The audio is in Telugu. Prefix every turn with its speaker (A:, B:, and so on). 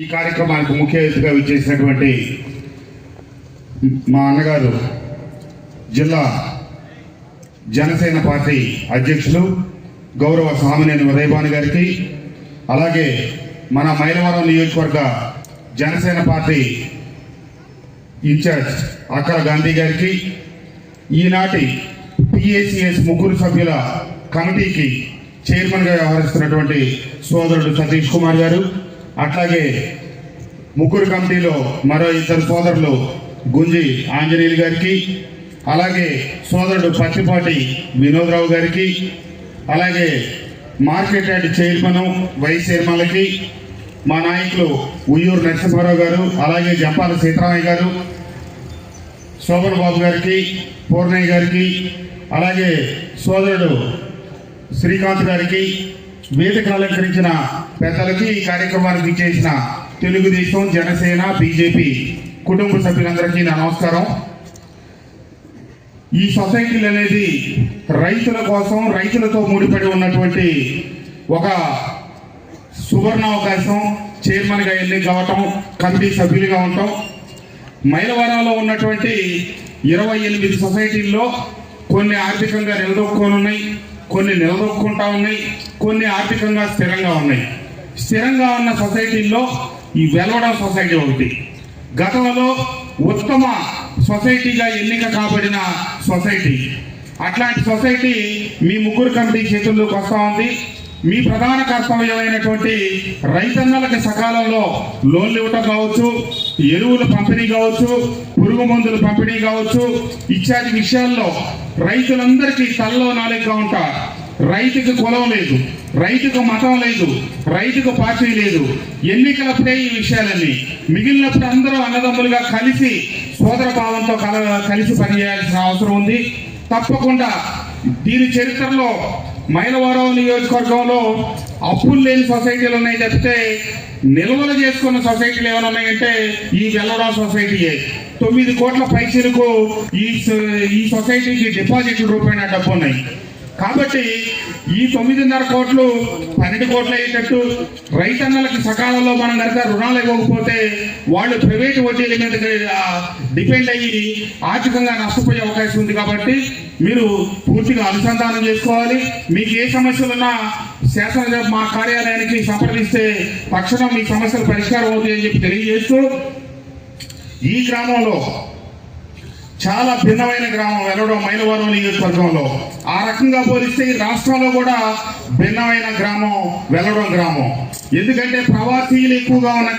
A: ఈ కార్యక్రమానికి ముఖ్య అతిథిగా విచ్చేసినటువంటి మా అన్నగారు జిల్లా జనసేన పార్టీ అధ్యక్షులు గౌరవ సామినేని ఉదయభాను గారికి, అలాగే మన మైలవరం నియోజకవర్గ జనసేన పార్టీ ఇన్ఛార్జ్ అక్కల గాంధీ గారికి, ఈనాటి PACS ముగ్గురు సభ్యుల కమిటీకి చైర్మన్గా వ్యవహరిస్తున్నటువంటి సోదరుడు సతీష్ కుమార్ గారు, అట్లాగే ముగ్గురు కమిటీలో మరో ఇద్దరు సోదరులు గుంజి ఆంజనేయులు గారికి, అలాగే సోదరుడు పచ్చిపాటి వినోద్రావు గారికి, అలాగే మార్కెట్ యార్డ్ చైర్మన్ వైస్ చైర్మన్లకి, మా నాయకులు ఉయ్యూరు నరసింహారావు గారు, అలాగే జంపాల సీతారామయ్య గారు, శోభన్ బాబు గారికి, పూర్ణయ్య గారికి, అలాగే సోదరుడు శ్రీకాంత్ గారికి, వేదిక అలంకరించిన పెద్దలకి, ఈ కార్యక్రమానికి ఇచ్చేసిన తెలుగుదేశం, జనసేన, బీజేపీ కుటుంబ సభ్యులందరికీ నా నమస్కారం. ఈ సొసైటీలు అనేది రైతుల కోసం, రైతులతో ముడిపడి ఉన్నటువంటి ఒక సువర్ణ అవకాశం. చైర్మన్గా ఎన్నిక కావటం, కమిటీ సభ్యులుగా ఉండటం, మైలవరంలో ఉన్నటువంటి 28 సొసైటీల్లో కొన్ని ఆర్థికంగా నిలదొక్కుని ఉన్నాయి, కొన్ని నిలదొక్కుంటా ఉన్నాయి, కొన్ని ఆర్థికంగా స్థిరంగా ఉన్నాయి. స్థిరంగా ఉన్న సొసైటీల్లో ఈ వెలవడం సొసైటీ ఒకటి. గతంలో ఉత్తమ సొసైటీగా ఎన్నిక కాబడిన సొసైటీ. అట్లాంటి సొసైటీ మీ ముగ్గురు కమిటీ చేతుల్లోకి వస్తూ ఉంది. మీ ప్రధాన కర్తవ్యమైనటువంటి రైతన్నలకు సకాలంలో లోన్లు ఇవ్వటం కావచ్చు, ఎరువుల పంపిణీ కావచ్చు, పురుగు మందుల పంపిణీ కావచ్చు, ఇత్యాది విషయాల్లో రైతులందరికీ తలలో నాలుగుగా ఉంటారు. రైతుకు కులం లేదు, రైతుకు మతం లేదు, రైతుకు పార్టీ లేదు. ఎన్నికలప్పుడే ఈ విషయాలన్నీ. మిగిలినప్పుడు అందరూ అన్నదమ్ములుగా కలిసి సోదర భావంతో కలిసి పనిచేయాల్సిన అవసరం ఉంది. తప్పకుండా దీని చరిత్రలో మైలవరం నియోజకవర్గంలో అప్పులు లేని సొసైటీలు ఉన్నాయి తప్పితే నిల్వలు చేసుకున్న సొసైటీలు ఏమైనా ఉన్నాయంటే ఈ వెల్లడా సొసైటీయే. 9 కోట్ల పైసలకు ఈ సొసైటీకి డిపాజిట్ రూపాయల డబ్బు ఉన్నాయి. కాబట్టి ఈ 9.5 కోట్లు 12 కోట్లు అయ్యేటట్టు రైతన్నలకి సకాలంలో మనం కనుక రుణాలు ఇవ్వకపోతే వాళ్ళు ప్రైవేటు వడ్డీల మీద డిపెండ్ అయ్యి ఆర్థికంగా నష్టపోయే అవకాశం ఉంది. కాబట్టి మీరు పూర్తిగా అనుసంధానం చేసుకోవాలి. మీకు ఏ సమస్యలున్నా శాసనసభ మా కార్యాలయానికి సంప్రదిస్తే తక్షణం మీ సమస్యలు పరిష్కారం అవుతాయని చెప్పి తెలియజేస్తూ, ఈ గ్రామంలో చాలా భిన్నమైన గ్రామం వెలవడం మైలవరం నియోజకవర్గంలో. ఆ రకంగా పోలిస్తే ఈ రాష్ట్రంలో కూడా భిన్నమైన గ్రామం వెలవడం గ్రామం. ఎందుకంటే ప్రవాసీలు ఎక్కువగా ఉన్న